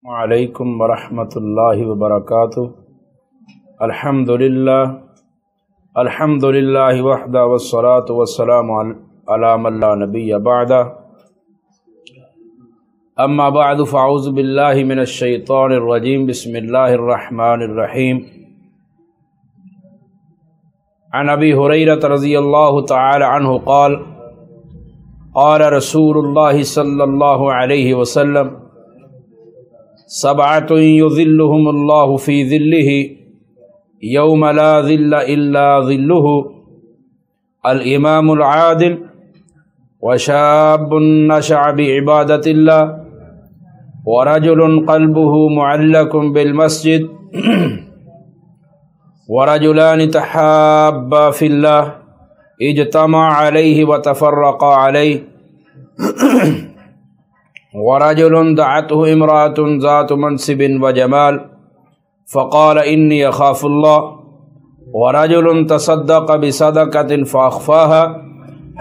وعلیکم ورحمۃ اللہ وبرکاتہ۔ الحمد للہ وحدہ والصلاة والسلام علی من لا نبی بعدہ، اما بعد فاعوذ باللہ من الشیطان الرجیم، بسم اللہ الرحمن الرحیم۔ عن ابی ہریرہ رضی اللہ تعالی عنہ قال قال رسول اللہ صلی اللہ علیہ وسلم سبعۃ یظلھم اللہ فی ظلہ یوم لا ظل الا ظلہ، الامام العادل وشاب نشأ بعبادۃ اللہ ورجل قلبہ معلق بالمسجد ورجلان تحابا فی اللہ اجتمعا علیہ وتفرقا علیہ ورجل دعته امرأة ذات منصب وجمال فقال إني أخاف الله ورجل تصدق بصدقة فأخفاها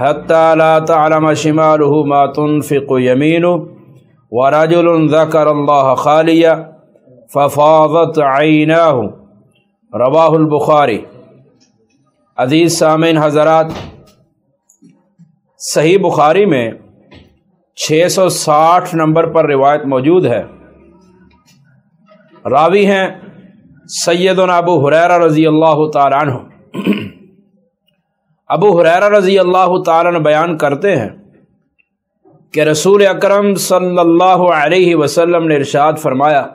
حتى لا تعلم شماله ما تنفق يمينه ورجل ذكر الله خاليا ففاضت عيناه رواہ البخاری۔ عزیز سامعین حضرات، صحیح بخاری میں 660 نمبر پر روایت موجود ہے۔ راوی ہیں سیدنا ابو ہریرہ رضی اللہ تعالی عنہ۔ ابو ہریرہ رضی اللہ تعالی عنہ بیان کرتے ہیں کہ رسول اکرم صلی اللہ علیہ وسلم نے ارشاد فرمایا،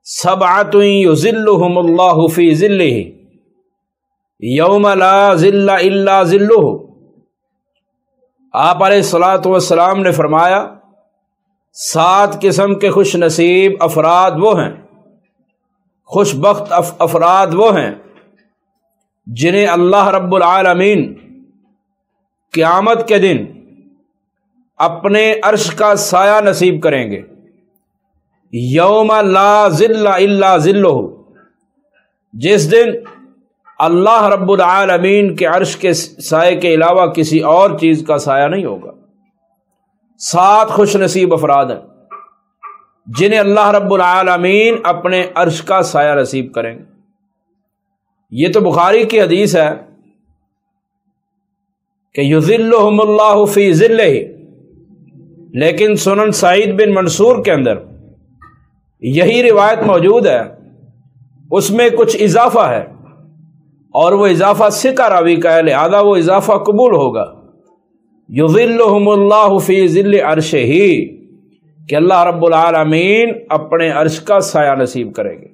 سبعۃ یظلھم اللہ فی ظلہ یوم لا ظل الا ظلہ۔ آپ علیہ الصلاۃ والسلام نے فرمایا، 7 قسم کے خوش نصیب افراد وہ ہیں، خوش بخت افراد وہ ہیں جنہیں اللہ رب العالمین قیامت کے دن اپنے عرش کا سایہ نصیب کریں گے۔ یوم لا ظل الا ظلہ، جس دن اللہ رب العالمین کے عرش کے سائے کے علاوہ کسی اور چیز کا سایہ نہیں ہوگا۔ 7 خوش نصیب افراد ہیں جنہیں اللہ رب العالمین اپنے عرش کا سایہ نصیب کریں گے۔ یہ تو بخاری کی حدیث ہے کہ یظلھم اللہ فی ظلہ، لیکن سنن سعید بن منصور کے اندر یہی روایت موجود ہے، اس میں کچھ اضافہ ہے اور وہ اضافہ ثقہ راوی کا ہے، لہذا وہ اضافہ قبول ہوگا۔ یظلھم اللہ فی ظل عرشہ، کہ اللہ رب العالمین اپنے عرش کا سایہ نصیب کریں گے۔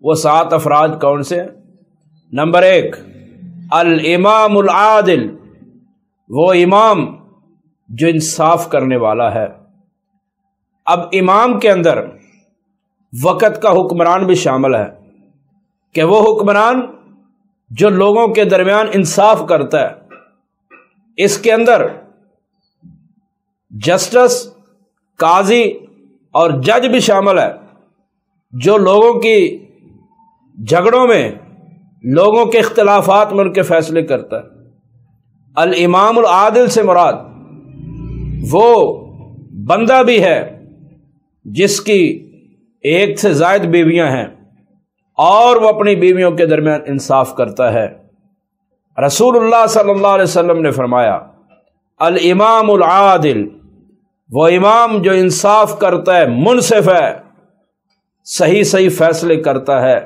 وہ 7 افراد کون سے ہیں؟ نمبر 1، الامام العادل، وہ امام جو انصاف کرنے والا ہے۔ اب امام کے اندر وقت کا حکمران بھی شامل ہے، کہ وہ حکمران جو لوگوں کے درمیان انصاف کرتا ہے۔ اس کے اندر جسٹس، قاضی اور جج بھی شامل ہے، جو لوگوں کی جھگڑوں میں، لوگوں کے اختلافات میں ان کے فیصلے کرتا ہے۔ الامام العادل سے مراد وہ بندہ بھی ہے جس کی 1 سے زائد بیویاں ہیں اور وہ اپنی بیویوں کے درمیان انصاف کرتا ہے۔ رسول اللہ صلی اللہ علیہ وسلم نے فرمایا، الامام العادل، وہ امام جو انصاف کرتا ہے، منصف ہے، صحیح فیصلے کرتا ہے،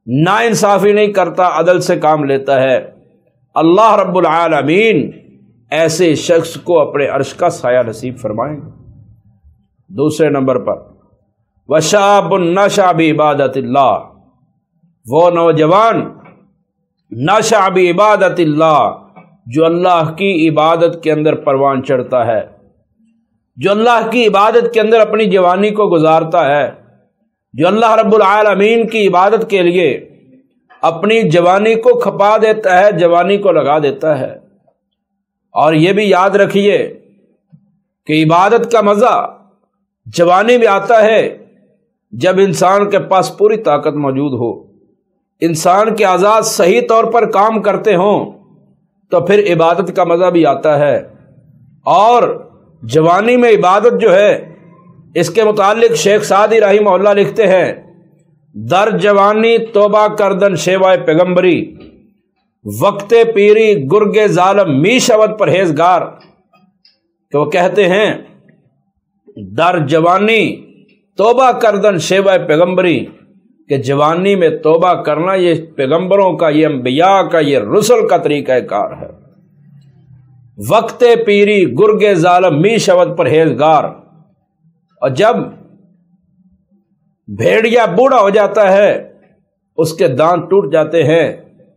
نا انصافی نہیں کرتا، عدل سے کام لیتا ہے۔ اللہ رب العالمین ایسے شخص کو اپنے عرش کا سایہ نصیب فرمائیں گے۔ دوسرے نمبر پر، وشاب نشأ بعبادۃ اللہ، وہ نوجوان نشأ بعبادۃ اللہ جو اللہ کی عبادت کے اندر پروان چڑھتا ہے، جو اللہ کی عبادت کے اندر اپنی جوانی کو گزارتا ہے، جو اللہ رب العالمین کی عبادت کے لیے اپنی جوانی کو کھپا دیتا ہے، جوانی کو لگا دیتا ہے۔ اور یہ بھی یاد رکھیے کہ عبادت کا مزہ جوانی میں آتا ہے جب انسان کے پاس پوری طاقت موجود ہو، انسان کے اعضاء صحیح طور پر کام کرتے ہوں، تو پھر عبادت کا مزہ بھی آتا ہے۔ اور جوانی میں عبادت جو ہے اس کے متعلق شیخ سعدی رحمہ اللہ لکھتے ہیں در جوانی توبہ کردن شیوائے پیغمبری وقت پیری گرگ ظالم می شود پرہیزگار، کہ وہ کہتے ہیں در جوانی توبہ کردن شیوائے پیغمبری، کہ جوانی میں توبہ کرنا یہ پیغمبروں کا، یہ انبیاء کا، یہ رسل کا طریقہ کار ہے۔ وقت پیری گرگ ظالم می شود پرہیزگار، اور جب بھیڑیا بوڑھا ہو جاتا ہے، اس کے دانت ٹوٹ جاتے ہیں،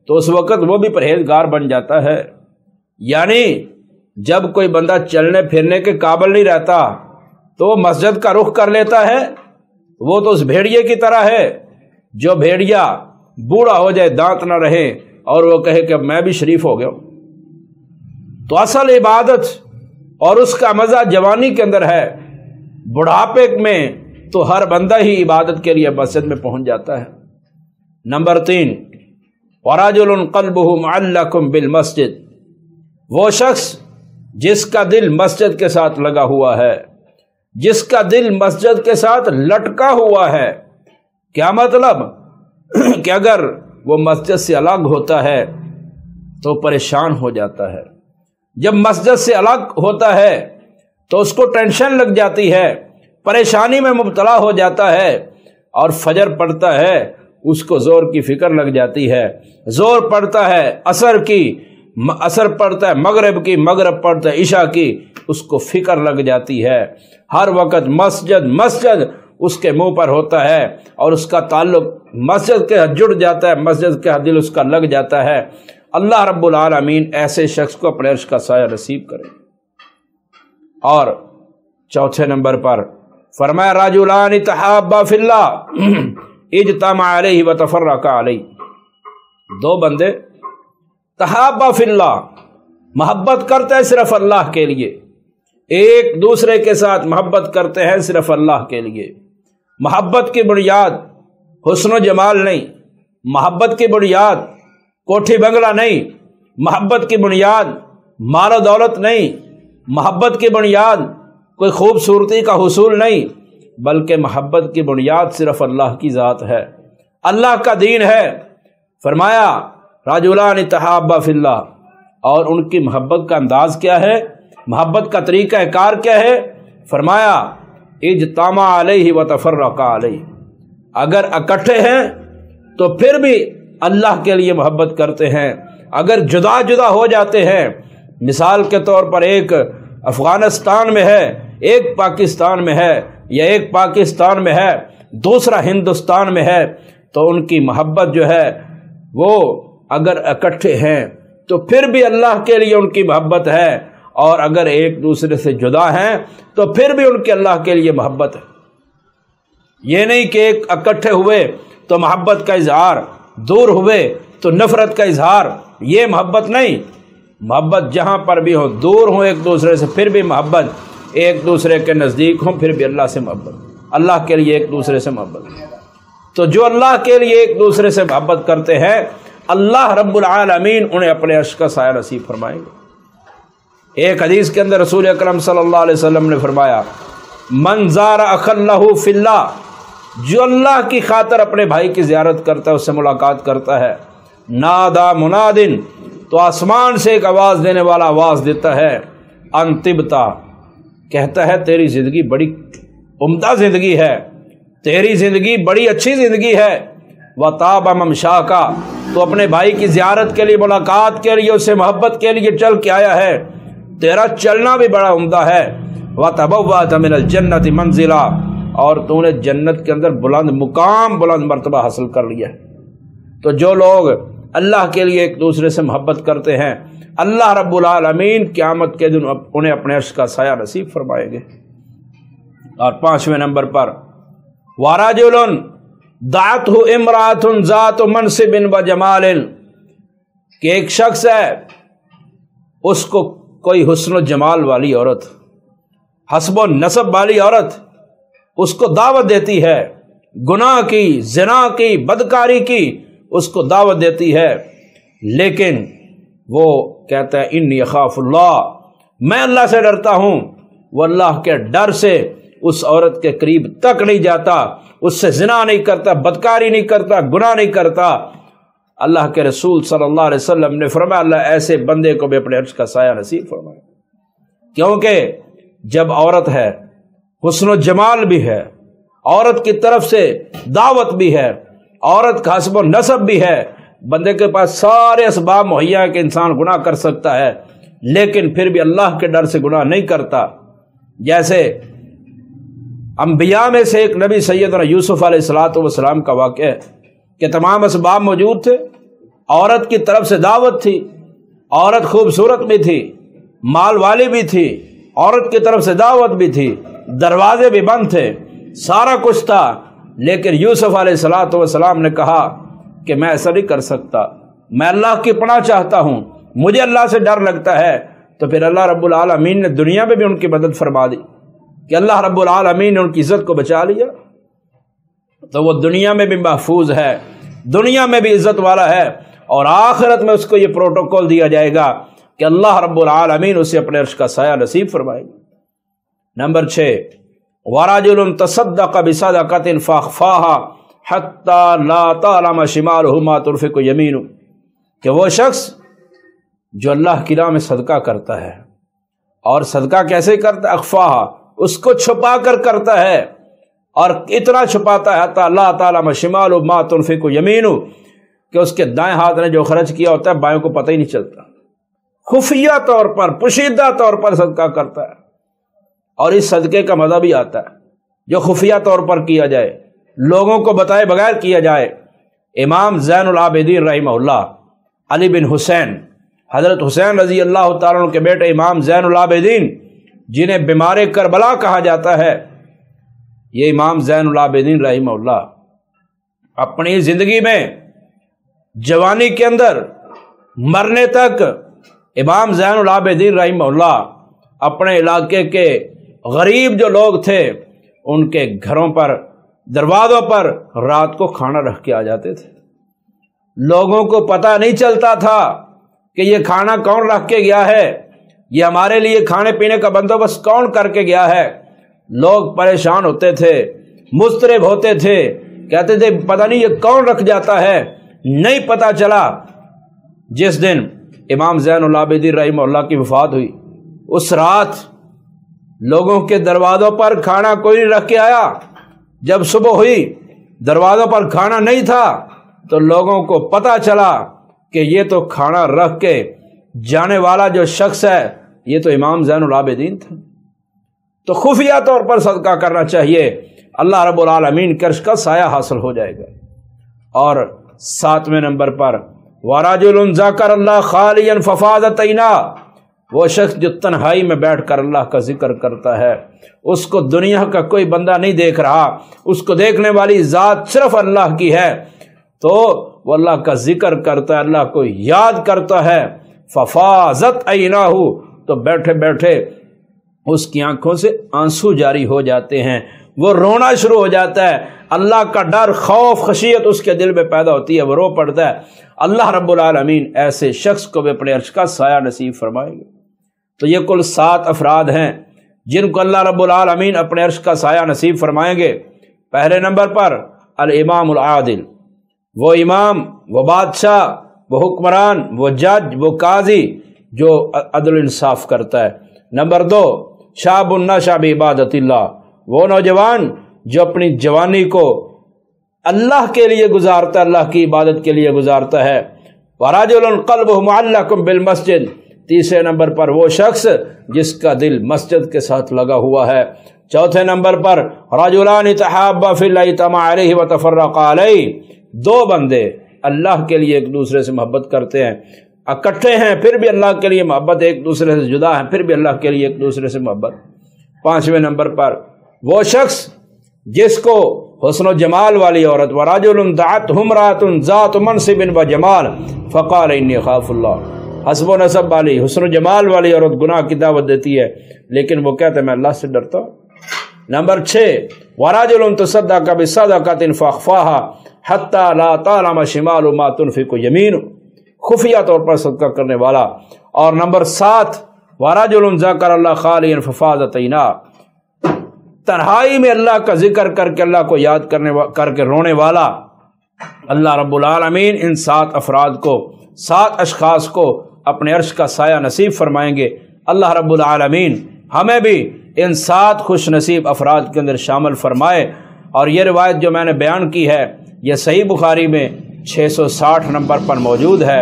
تو اس وقت وہ بھی پرہیزگار بن جاتا ہے۔ یعنی جب کوئی بندہ چلنے پھرنے کے قابل نہیں رہتا تو وہ مسجد کا رخ کر لیتا ہے، وہ تو اس بھیڑیے کی طرح ہے جو بھیڑیا بوڑھا ہو جائے، دانت نہ رہے، اور وہ کہے کہ اب میں بھی شریف ہو گیا ہوں۔ تو اصل عبادت اور اس کا مزہ جوانی کے اندر ہے، بڑھاپے میں تو ہر بندہ ہی عبادت کے لیے مسجد میں پہنچ جاتا ہے۔ نمبر 3، وَرَجُلٌ قَلْبُهُ مُعَلَّقٌ بِالْمَسْجِدِ، وہ شخص جس کا دل مسجد کے ساتھ لگا ہوا ہے، جس کا دل مسجد کے ساتھ لٹکا ہوا ہے۔ کیا مطلب؟ کہ اگر وہ مسجد سے الگ ہوتا ہے تو پریشان ہو جاتا ہے، جب مسجد سے الگ ہوتا ہے تو اس کو ٹینشن لگ جاتی ہے، پریشانی میں مبتلا ہو جاتا ہے، اور فجر پڑتا ہے اس کو زور کی فکر لگ جاتی ہے، زور پڑتا ہے عصر کی، عصر پڑتا ہے مغرب کی، مغرب پڑتا ہے عشاء کی، اس کو فکر لگ جاتی ہے، ہر وقت مسجد مسجد اس کے منہ پر ہوتا ہے، اور اس کا تعلق مسجد کے جڑ جاتا ہے، مسجد کا دل اس کا لگ جاتا ہے۔ اللہ رب العالمین ایسے شخص کو اپنے عرش کا سایہ نصیب کرے۔ اور چوتھے نمبر پر فرمایا رجلان تحابا فی اللہ اجتمعا علیہ وتفرقا علیہ، دو بندے تحابا فی اللہ، محبت کرتے ہیں صرف اللہ کے لیے، ایک دوسرے کے ساتھ محبت کرتے ہیں صرف اللہ کے لیے۔ محبت کی بنیاد حسن و جمال نہیں، محبت کی بنیاد کوٹھی بنگلہ نہیں، محبت کی بنیاد مال و دولت نہیں، محبت کی بنیاد کوئی خوبصورتی کا حصول نہیں، بلکہ محبت کی بنیاد صرف اللہ کی ذات ہے، اللہ کا دین ہے۔ فرمایا رجلان تحابا فی اللہ، اور ان کی محبت کا انداز کیا ہے، محبت کا طریقہ کار کیا ہے؟ فرمایا اجتمعا علیہ وتفرقا علیہ، اگر اکٹھے ہیں تو پھر بھی اللہ کے لیے محبت کرتے ہیں، اگر جدا جدا ہو جاتے ہیں، مثال کے طور پر ایک افغانستان میں ہے، ایک پاکستان میں ہے، یا ایک پاکستان میں ہے دوسرا ہندوستان میں ہے، تو ان کی محبت جو ہے وہ اگر اکٹھے ہیں تو پھر بھی اللہ کے لیے ان کی محبت ہے، اور اگر ایک دوسرے سے جدا ہیں تو پھر بھی ان کی اللہ کے لیے محبت ہے۔ یہ نہیں کہ ایک اکٹھے ہوئے تو محبت کا اظہار، دور ہوئے تو نفرت کا اظہار، یہ محبت نہیں۔ محبت جہاں پر بھی ہو، دور ہوں ایک دوسرے سے پھر بھی محبت، ایک دوسرے کے نزدیک ہوں پھر بھی اللہ سے محبت، اللہ کے لیے ایک دوسرے سے محبت۔ تو جو اللہ کے لیے ایک دوسرے سے محبت کرتے ہیں، اللہ رب العالمین انہیں اپنے عرش کا سایہ نصیب فرمائیں گے۔ ایک حدیث کے اندر رسول اکرم صلی اللہ علیہ وسلم نے فرمایا من زار اخا لہ فی اللہ، جو اللہ کی خاطر اپنے بھائی کی زیارت کرتا ہے، اس سے ملاقات کرتا ہے، نادا منادن، تو آسمان سے ایک آواز دینے والا آواز دیتا ہے، ان طبتا، کہتا ہے تیری زندگی بڑی عمدہ زندگی ہے، تیری زندگی بڑی اچھی زندگی ہے، وطاب ممشاکا، تو اپنے بھائی کی زیارت کے لیے، ملاقات کے لیے، اس سے محبت کے لیے چل کے آیا ہے، تیرا چلنا بھی بڑا عمدہ ہے، وتبوأت من الجنۃ منزلا، اور تو نے جنت کے اندر بلند مقام، بلند مرتبہ حاصل کر لیا ہے۔ تو جو لوگ اللہ کے لیے ایک دوسرے سے محبت کرتے ہیں، اللہ رب العالمین قیامت کے دن انہیں اپنے عرش کا سایہ نصیب فرمائیں گے۔ اور 5ویں نمبر پر وَرَجُلٌ دَعَتْهُ امْرَأَةٌ ذَاتُ مَنْصِبٍ وَجَمَالٍ، کہ ایک شخص ہے، اس کو کوئی حسن و جمال والی عورت، حسب و نسب والی عورت اس کو دعوت دیتی ہے، گناہ کی، زنا کی، بدکاری کی اس کو دعوت دیتی ہے، لیکن وہ کہتا ہے انی اخاف اللہ، میں اللہ سے ڈرتا ہوں، وہ اللہ کے ڈر سے اس عورت کے قریب تک نہیں جاتا، اس سے زنا نہیں کرتا، بدکاری نہیں کرتا، گناہ نہیں کرتا۔ اللہ کے رسول صلی اللہ علیہ وسلم نے فرمایا اللہ ایسے بندے کو بھی اپنے عرش کا سایہ نصیب فرمائے، کیونکہ جب عورت ہے، حسن و جمال بھی ہے، عورت کی طرف سے دعوت بھی ہے، عورت کا حسب و نسب بھی ہے، بندے کے پاس سارے اسباب مہیا ہے کہ انسان گناہ کر سکتا ہے، لیکن پھر بھی اللہ کے ڈر سے گناہ نہیں کرتا۔ جیسے انبیاء میں سے ایک نبی سیدنا یوسف علیہ السلام کا واقعہ ہے کہ تمام اسباب موجود تھے، عورت کی طرف سے دعوت تھی، عورت خوبصورت بھی تھی، مال والی بھی تھی، عورت کی طرف سے دعوت بھی تھی، دروازے بھی بند تھے، سارا کچھ تھا، لیکن یوسف علیہ السلام نے کہا کہ میں ایسا نہیں کر سکتا، میں اللہ کی پناہ چاہتا ہوں، مجھے اللہ سے ڈر لگتا ہے۔ تو پھر اللہ رب العالمین نے دنیا میں بھی ان کی مدد فرما دی کہ اللہ رب العالمین نے ان کی عزت کو بچا لیا، تو وہ دنیا میں بھی محفوظ ہے، دنیا میں بھی عزت والا ہے، اور آخرت میں اس کو یہ پروٹوکول دیا جائے گا کہ اللہ رب العالمین اسے اپنے عرش کا سایہ نصیب فرمائے گا۔ نمبر 6، وَرَجُلٌ تَصَدَّقَ بِصَدَقَةٍ فَأَخْفَاهَا حَتَّى لَا تَعْلَمَ شِمَالُهُ مَا تُنْفِقُ يَمِينُهُ، کہ وہ شخص جو اللہ کی راہ میں صدقہ کرتا ہے، اور صدقہ کیسے کرتا ہے؟ اخفاها، اس کو چھپا کر کرتا ہے، اور اتنا چھپاتا ہے حتی لا تعلم شمالہ ما تنفق یمینہ، کہ اس کے دائیں ہاتھ نے جو خرچ کیا ہوتا ہے بائیں کو پتہ ہی نہیں چلتا، خفیہ طور پر، پوشیدہ طور پر صدقہ کرتا ہے، اور اس صدقے کا مزہ بھی آتا ہے جو خفیہ طور پر کیا جائے، لوگوں کو بتائے بغیر کیا جائے۔ امام زین العابدین رحمہ اللہ، علی بن حسین، حضرت حسین رضی اللہ تعالیٰ عنہ کے بیٹے امام زین العابدین، جنہیں بیمار کربلا کہا جاتا ہے، یہ امام زین العابدین رحمہ اللہ اپنی زندگی میں جوانی کے اندر مرنے تک، امام زین العابدین رحمہ اللہ اپنے علاقے کے غریب جو لوگ تھے ان کے گھروں پر، دروازوں پر رات کو کھانا رکھ کے آ جاتے تھے، لوگوں کو پتہ نہیں چلتا تھا کہ یہ کھانا کون رکھ کے گیا ہے، یہ ہمارے لیے کھانے پینے کا بندوبست کون کر کے گیا ہے۔ لوگ پریشان ہوتے تھے، مضطرب ہوتے تھے، کہتے تھے پتہ نہیں یہ کون رکھ جاتا ہے۔ نہیں پتہ چلا جس دن امام زین العابدین رحمہ اللہ کی وفات ہوئی، اس رات لوگوں کے دروازوں پر کھانا کوئی نہیں رکھ کے آیا۔ جب صبح ہوئی دروازوں پر کھانا نہیں تھا تو لوگوں کو پتہ چلا کہ یہ تو کھانا رکھ کے جانے والا جو شخص ہے یہ تو امام زین العابدین تھا۔ تو خفیہ طور پر صدقہ کرنا چاہیے، اللہ رب العالمین کے عرش کا سایہ حاصل ہو جائے گا۔ اور 7ویں نمبر پر وَرَجُلٌ ذَكَرَ اللَّهَ خَالِيًا فَفَاضَتْ عَيْنَاهُ، وہ شخص جو تنہائی میں بیٹھ کر اللہ کا ذکر کرتا ہے، اس کو دنیا کا کوئی بندہ نہیں دیکھ رہا، اس کو دیکھنے والی ذات صرف اللہ کی ہے، تو وہ اللہ کا ذکر کرتا ہے، اللہ کو یاد کرتا ہے، فَفَاضَتْ عَيْنَاهُ، تو بیٹھے بیٹھے اس کی آنکھوں سے آنسو جاری ہو جاتے ہیں، وہ رونا شروع ہو جاتا ہے، اللہ کا ڈر، خوف، خشیت اس کے دل میں پیدا ہوتی ہے، وہ رو پڑتا ہے۔ اللہ رب العالمین ایسے شخص کو بھی اپنے عرش کا سایہ نصیب فرمائے گا۔ تو یہ کل 7 افراد ہیں جن کو اللہ رب العالمین اپنے عرش کا سایہ نصیب فرمائیں گے۔ پہلے نمبر پر الامام العادل، وہ امام، وہ بادشاہ، وہ حکمران، وہ جج، وہ قاضی جو عدل انصاف کرتا ہے۔ نمبر 2 شاب النشأ بعبادت اللہ، وہ نوجوان جو اپنی جوانی کو اللہ کے لیے گزارتا ہے، اللہ کی عبادت کے لیے گزارتا ہے۔ ورجل قلبہ معلق بالمسجد، تیسرے نمبر پر وہ شخص جس کا دل مسجد کے ساتھ لگا ہوا ہے۔ چوتھے نمبر پر رجلان تحابا فی اللہ اجتمعا علیہ وتفرقا علیہ، 2 بندے اللہ کے لیے ایک دوسرے سے محبت کرتے ہیں، اکٹھے ہیں پھر بھی اللہ کے لیے محبت، ایک دوسرے سے جدا ہیں پھر بھی اللہ کے لیے ایک دوسرے سے محبت۔ 5ویں نمبر پر وہ شخص جس کو حسن و جمال والی عورت، ورجل دعته امرأة ذات منصب و جمال فقال انی اخاف اللہ، حسب و نسب والی، حسن و جمال والی عورت گناہ کی دعوت دیتی ہے لیکن وہ کہتے ہیں میں اللہ سے ڈرتا ہوں۔ نمبر 6 ورجل تصدق بصدقة فأخفاها حتى لا تعلم شمال ما تنفق یمینہ، خفیہ طور پر صدقہ کرنے والا۔ اور نمبر 7 ورجل ذکر اللہ خالیا ففاضت عیناہ، تنہائی میں اللہ کا ذکر کر کے اللہ کو یاد کر کے رونے والا، اللہ رب العالمین ان 7 افراد کو، 7 اشخاص کو اپنے عرش کا سایہ نصیب فرمائیں گے۔ اللہ رب العالمین ہمیں بھی ان 7 خوش نصیب افراد کے اندر شامل فرمائے۔ اور یہ روایت جو میں نے بیان کی ہے یہ صحیح بخاری میں 660 نمبر پر موجود ہے۔